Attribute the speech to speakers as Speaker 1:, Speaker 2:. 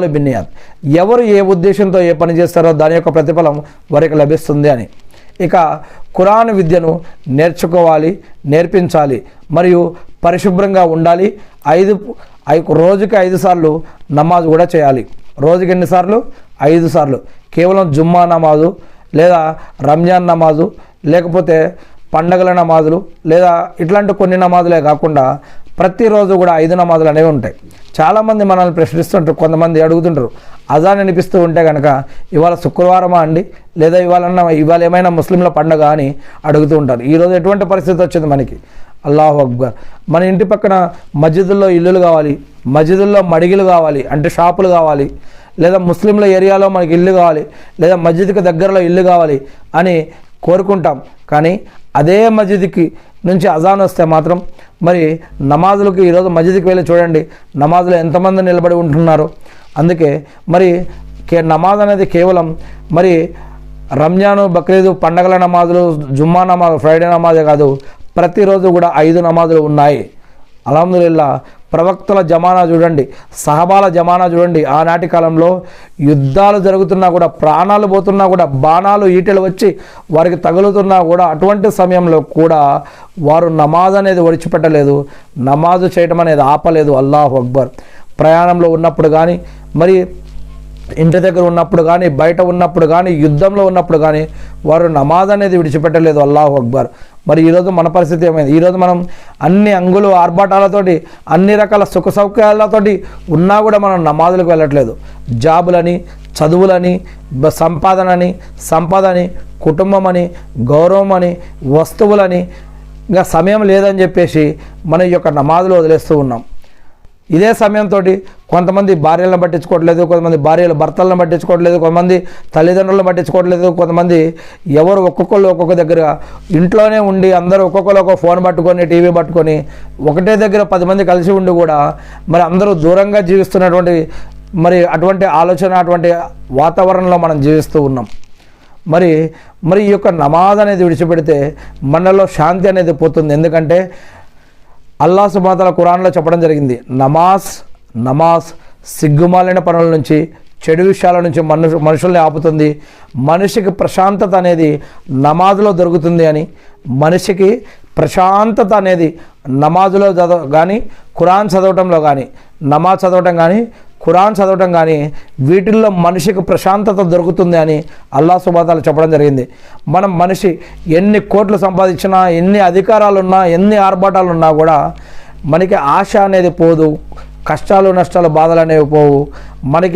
Speaker 1: బిన్నియాత్ ఎవరు ఏ ఉద్దేశంతో ఏ పని చేస్తారో దాని యొక్క ప్రతిఫలం వారికి లభిస్తుంది అని. ఇక ఖురాన్ విద్యను నేర్చుకోవాలి, నేర్పించాలి, మరియు పరిశుభ్రంగా ఉండాలి. రోజుకి 5 సార్లు నమాజ్ కూడా చేయాలి. రోజుకి ఎన్నిసార్లు? 5 సార్లు. కేవలం జుమ్మా నమాజు లేదా రంజాన్ నమాజు లేకపోతే పండగల నమాజులు లేదా ఇట్లాంటి కొన్ని నమాజులే కాకుండా ప్రతిరోజు కూడా 5 నమాజులు అనేవి ఉంటాయి. చాలామంది మనల్ని ప్రశ్నిస్తుంటారు, కొంతమంది అడుగుతుంటారు, అజాన్ అనిపిస్తూ ఉంటే కనుక ఇవాళ శుక్రవారమా అండి లేదా ఇవాళ ఏమైనా ముస్లింల పండగ అని అడుగుతూ ఉంటారు. ఈరోజు ఎటువంటి పరిస్థితి వచ్చింది మనకి? అల్లాహు అక్బర్. మన ఇంటి పక్కన మస్జిదుల్లో ఇల్లులు కావాలి, మస్జిదుల్లో మడిగిలు కావాలి అంటే షాపులు కావాలి, లేదా ముస్లింల ఏరియాలో మనకి ఇల్లు కావాలి, లేదా మస్జిద్కి దగ్గరలో ఇల్లు కావాలి అని కోరుకుంటాం. కానీ అదే మస్జిద్కి నుంచి అజాన్ వస్తే మాత్రం మరి నమాజులకి ఈరోజు మస్జిద్కి వెళ్ళి చూడండి, నమాజులు ఎంతమంది నిలబడి ఉంటున్నారు. అందుకే మరి నమాజ్ అనేది కేవలం మరి రంజాను, బక్రీదు పండగల నమాజులు, జుమ్మా నమాజ్, ఫ్రైడే నమాజే కాదు, ప్రతిరోజు కూడా 5 నమాజులు ఉన్నాయి. అల్హమ్దులిల్లా. ప్రవక్తల జమానా చూడండి, సహబాల జమానా చూడండి. ఆనాటి కాలంలో యుద్ధాలు జరుగుతున్నా కూడా, ప్రాణాలు పోతున్నా కూడా, బాణాలు ఈటెలు వచ్చి వారికి తగులుతున్నా కూడా అటువంటి సమయంలో కూడా వారు నమాజ్ అనేది విడిచిపెట్టలేదు, నమాజు చేయటం అనేది ఆపలేదు. అల్లాహు అక్బర్. ప్రయాణంలో ఉన్నప్పుడు కానీ, మరి ఇంటి దగ్గర ఉన్నప్పుడు కానీ, బయట ఉన్నప్పుడు కానీ, యుద్ధంలో ఉన్నప్పుడు కానీ వారు నమాజ్ అనేది విడిచిపెట్టలేదు. అల్లాహు అక్బర్. మరి ఈరోజు మన పరిస్థితి ఏమైంది? ఈరోజు మనం అన్ని అంగులు ఆర్భాటాలతోటి, అన్ని రకాల సుఖ సౌకర్యాలతోటి ఉన్నా కూడా మనం నమాజులకు వెళ్ళట్లేదు. జాబులని, చదువులని, సంపదని, కుటుంబం అని, గౌరవం అని, వస్తువులని, ఇంకా సమయం లేదని చెప్పేసి మన యొక్క నమాజులు వదిలేస్తూ ఉన్నాం. ఇదే సమయంతో కొంతమంది భార్యలను పట్టించుకోవట్లేదు, కొంతమంది భార్యలు భర్తలను పట్టించుకోవట్లేదు, కొంతమంది తల్లిదండ్రులను పట్టించుకోవట్లేదు, కొంతమంది ఎవరు ఒక్కొక్కళ్ళు ఒక్కొక్క దగ్గర ఇంట్లోనే ఉండి అందరూ ఒక్కొక్కరు ఒక ఫోన్ పట్టుకొని, టీవీ పట్టుకొని ఒకటే దగ్గర 10 మంది కలిసి ఉండి కూడా మరి అందరూ దూరంగా జీవిస్తున్నటువంటి మరి అటువంటి ఆలోచన, అటువంటి వాతావరణంలో మనం జీవిస్తూ ఉన్నాం. మరి ఈ యొక్క నమాజ్ అనేది విడిచిపెడితే మనలో శాంతి అనేది పోతుంది. ఎందుకంటే అల్లాహ్ సుబ్హానహు వ తఆలా ఖురాన్లో చెప్పడం జరిగింది, నమాజ్ సిగ్గుమాలిన పనుల నుంచి, చెడు విషయాల నుంచి మనుషుల్ని ఆపుతుంది. మనిషికి ప్రశాంతత అనేది నమాజ్లో దొరుకుతుంది అని. మనిషికి ప్రశాంతత అనేది నమాజ్లో కానీ, ఖురాన్ చదవటంలో కానీ, నమాజ్ చదవటం కానీ, ఖురాన్ చదవటం కానీ వీటిల్లో మనిషికి ప్రశాంతత దొరుకుతుంది అని అల్లాహ్ సుబ్హానహు వ తఆలా చెప్పడం జరిగింది. మనిషి ఎన్ని కోట్లు సంపాదించినా, ఎన్ని అధికారాలున్నా, ఎన్ని ఆర్భాటాలు ఉన్నా కూడా మనకి ఆశ అనేది పోదు, కష్టాలు, నష్టాలు, బాధలు అనేవి పోవు. మనకి